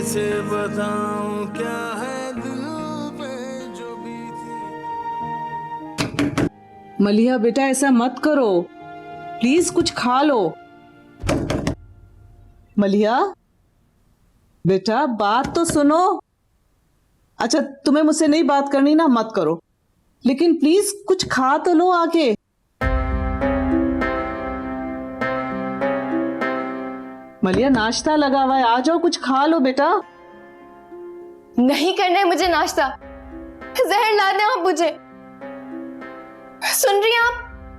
कैसे बताऊं क्या है दिल पे जो बीती। मलिया बेटा ऐसा मत करो, प्लीज कुछ खा लो। मलिया बेटा बात तो सुनो। अच्छा तुम्हें मुझसे नहीं बात करनी ना, मत करो, लेकिन प्लीज कुछ खा तो लो आके। मलिया नाश्ता लगा हुआ है, आ जाओ कुछ खा लो बेटा। नहीं करना है मुझे नाश्ता, जहर ला दें आप मुझे। सुन रही हैं आप,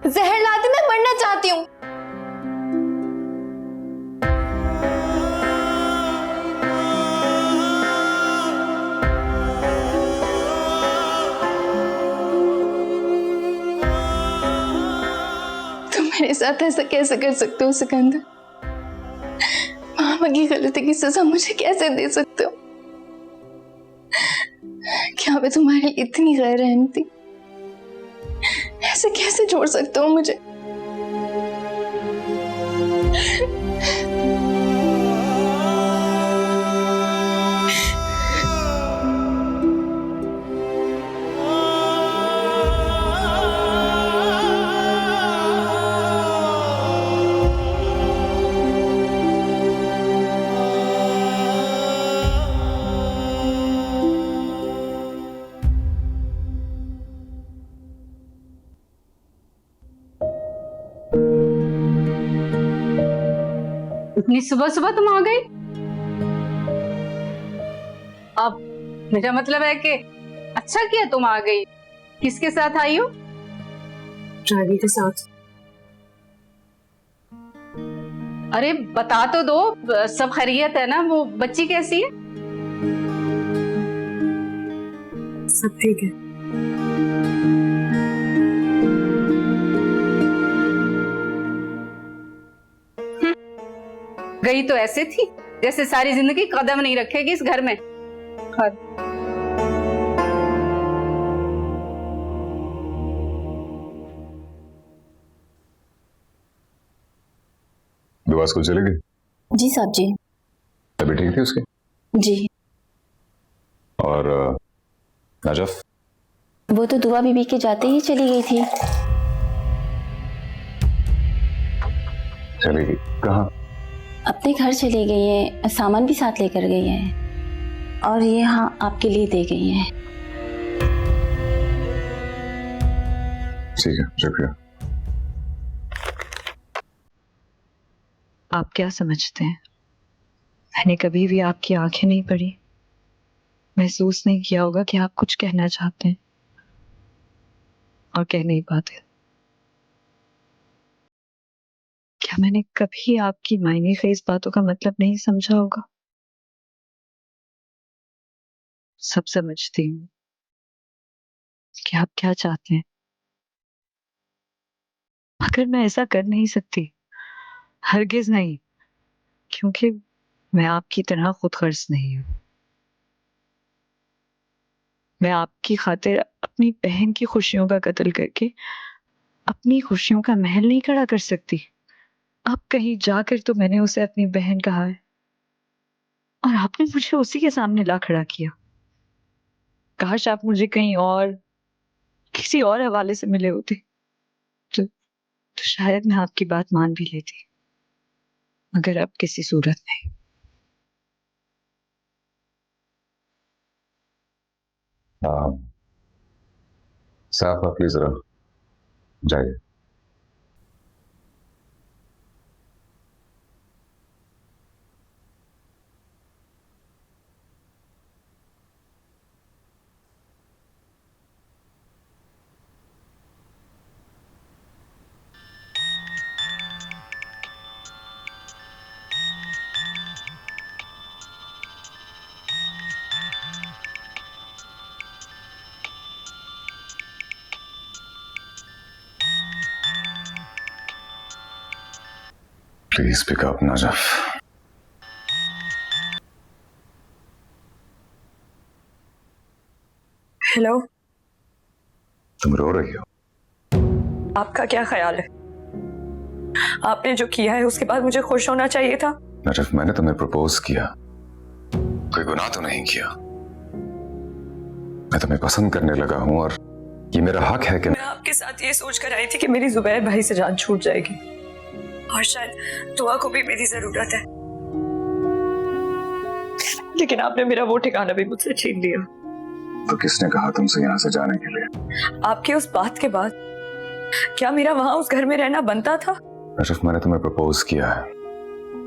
जहर ला दें, मैं मरना चाहती हूँ। तुम मेरे साथ ऐसा कैसे कर सकते हो सिकंदर? मामा की गलती की सजा मुझे कैसे दे सकते हो? क्या मैं तुम्हारे लिए इतनी गैर रहमती? ऐसे कैसे छोड़ सकते हो मुझे? इतनी सुबह सुबह तुम आ गई? अब मेरा मतलब है कि अच्छा किया तुम आ गई। किसके साथ आई हो? रागी के साथ। अरे बता तो दो, सब खैरियत है ना? वो बच्ची कैसी है? सब ठीक है। गई तो ऐसे थी जैसे सारी जिंदगी कदम नहीं रखेगी इस घर में। दुआ स्कूल चले गई? जी साहब जी। तबीयत ठीक थी उसकी? जी। और नजफ? वो तो दुआ बीबी के जाते ही चली गई थी। चली गई? कहाँ? अपने घर चली गई है, सामान भी साथ लेकर गई है और ये हाँ आपके लिए दे गई है। ठीक है, शुक्रिया। आप क्या समझते हैं, मैंने कभी भी आपकी आंखें नहीं पढ़ी, महसूस नहीं किया होगा कि आप कुछ कहना चाहते हैं और कह नहीं पाते? क्या मैंने कभी आपकी मायने खेज बातों का मतलब नहीं समझा होगा? सब समझती हूँ कि आप क्या चाहते हैं, मगर मैं ऐसा कर नहीं सकती, हरगिज नहीं, क्योंकि मैं आपकी तरह खुद गर्ज नहीं हूं। मैं आपकी खातिर अपनी बहन की खुशियों का कत्ल करके अपनी खुशियों का महल नहीं खड़ा कर सकती। अब कहीं जाकर तो मैंने उसे अपनी बहन कहा है और आपने मुझे उसी के सामने ला खड़ा किया। काश आप मुझे कहीं और किसी और हवाले से मिले होते तो शायद मैं आपकी बात मान भी लेती, मगर अब किसी सूरत नहीं। हाँ, साफ प्लीज जरा जाइए। Please pick up Najaf. Hello. तुम रो रही हो? आपका क्या ख्याल है? आपने जो किया है उसके बाद मुझे खुश होना चाहिए था। नजफ, मैंने तुम्हें प्रपोज किया, कोई गुनाह तो नहीं किया। मैं तुम्हें पसंद करने लगा हूं और ये मेरा हक है कि मैं आपके साथ ये सोच कर आई थी कि मेरी जुबैर भाई से जान छूट जाएगी और शायद दुआ को भी मेरी जरूरत है, लेकिन आपने मेरा वो ठिकाना भी मुझसे छीन लिया। तो किसने कहा तुमसे यहाँ से जाने के लिए? आपके उस बात के बाद क्या मेरा वहां उस घर में रहना बनता था? नजफ, मैंने तुम्हें प्रपोज किया है,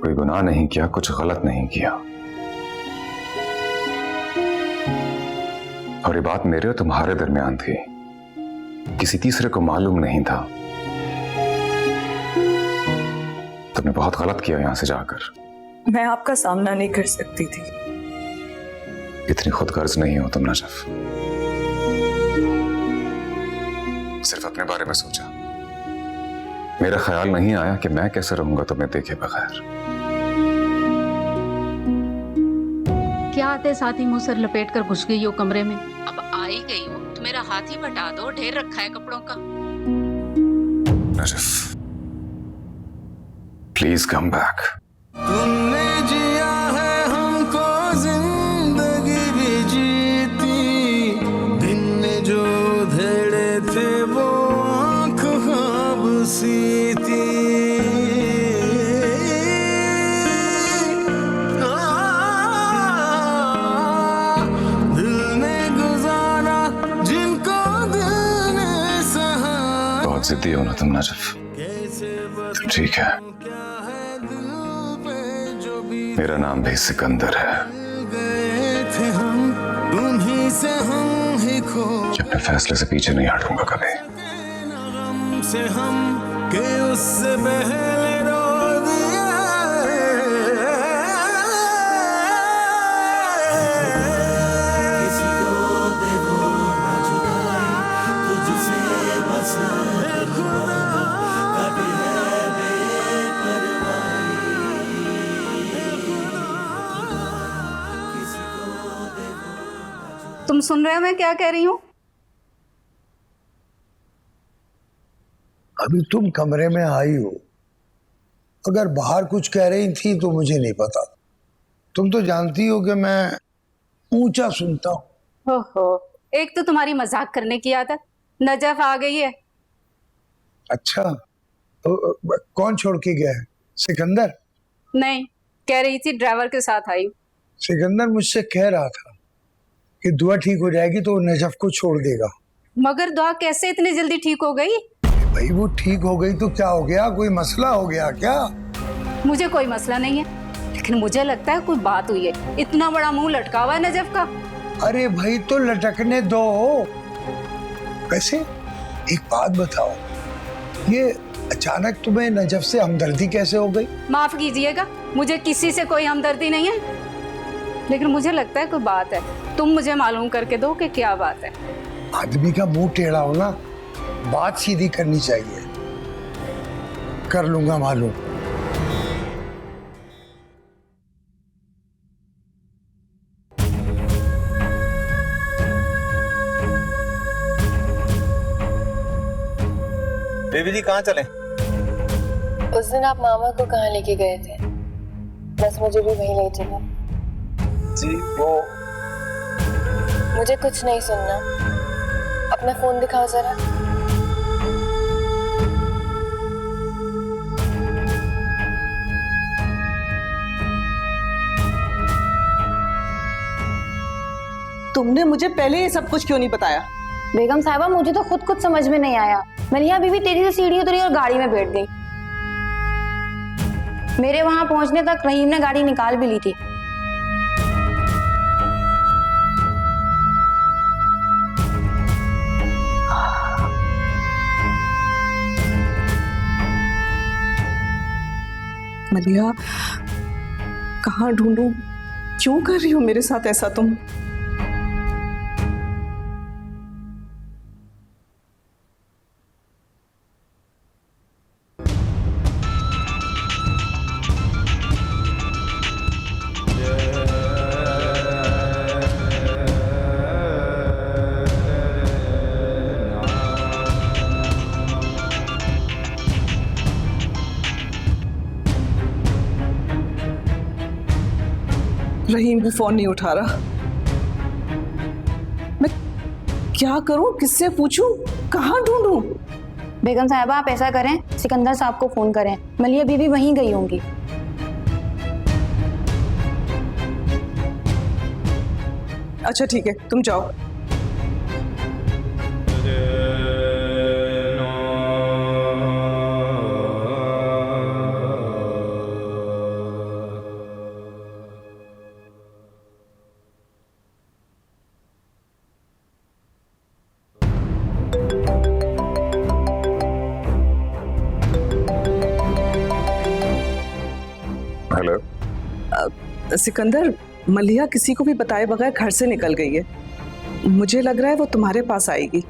कोई गुनाह नहीं किया, कुछ गलत नहीं किया। और ये बात मेरे और तुम्हारे दरमियान थी, किसी तीसरे को मालूम नहीं था। तुमने बहुत गलत किया यहां से जाकर। मैं आपका सामना नहीं कर सकती थी। इतनी खुदगर्ज नहीं हो तुम नजफ। सिर्फ अपने बारे में सोचा। मेरा ख्याल नहीं आया कि मैं कैसे रहूंगा तुम्हें देखे बगैर। क्या आते साथ ही मुंह सर लपेट कर घुस गई हो कमरे में। अब आ ही गई हो तो मेरा हाथ ही बटा दो, ढेर रखा है कपड़ों का। Najaf, please come back. तुमने जिया है हमको जिंदगी भी जीती, दिन में जो धेड़े थे वो आंख ख्वाब सी थी। दिल ने गुजारा जिनको दिल ने सहा। बहुत जिद्दी हो ना तुम नजफ। ठीक है, मेरा नाम भी सिकंदर है। गए थे हम, उन्हीं से हम ही खो अपने फैसले से पीछे नहीं हटूंगा कभी। गम से हम के उससे पहले रो दिया। किसी को देखो ना जुदाई, तुझसे बस खुदा कभी है बेपरवाही। तुम सुन रहे हो मैं क्या कह रही हूँ? अभी तुम कमरे में आई हो, अगर बाहर कुछ कह रही थी तो मुझे नहीं पता। तुम तो जानती हो कि मैं ऊंचा सुनता हूँ। ओहो, एक तो तुम्हारी मजाक करने की आदत। नजफ आ गई है। अच्छा, तो कौन छोड़ के गया है? सिकंदर? नहीं, कह रही थी ड्राइवर के साथ आई हूँ। सिकंदर मुझसे कह रहा था कि दुआ ठीक हो जाएगी तो नजफ को छोड़ देगा। मगर दुआ कैसे इतनी जल्दी ठीक हो गई? भाई वो ठीक हो गई तो क्या हो गया? कोई मसला हो गया क्या? मुझे कोई मसला नहीं है, लेकिन मुझे लगता है कोई बात हुई है। इतना बड़ा मुंह लटका हुआ है नजफ का। अरे भाई तो लटकने दो। वैसे एक बात बताओ, ये अचानक तुम्हें नजफ से हमदर्दी कैसे हो गई? माफ कीजिएगा, मुझे किसी से कोई हमदर्दी नहीं है, लेकिन मुझे लगता है कोई बात है। तुम मुझे मालूम करके दो कि क्या बात है। आदमी का मुंह टेढ़ा हो ना, बात सीधी करनी चाहिए। कर लूंगा मालूम। बेबी जी कहाँ चले? उस दिन आप मामा को कहाँ लेके गए थे? बस मुझे भी वहीं ले चलो। जी वो मुझे कुछ नहीं सुनना, अपना फोन दिखाओ जरा। तुमने मुझे पहले ये सब कुछ क्यों नहीं बताया? बेगम साहिबा, मुझे तो खुद कुछ समझ में नहीं आया। मैंने यहाँ बीबी तेजी से सीढ़ी उतरी और गाड़ी में बैठ गई। मेरे वहां पहुंचने तक रहीम ने गाड़ी निकाल भी ली थी। मलिया, कहाँ ढूंढूं? क्यों कर रही हो मेरे साथ ऐसा तुम? रहीम भी फोन नहीं उठा रहा। मैं क्या करूं, किससे पूछूं, कहाँ ढूंढूं? बेगम साहबा आप ऐसा करें, सिकंदर साहब को फोन करें, मलिया बीबी वहीं गई होंगी। अच्छा ठीक है, तुम जाओ। हेलो। सिकंदर, मलिया किसी को भी बताए बगैर घर से निकल गई है। मुझे लग रहा है वो तुम्हारे पास आएगी।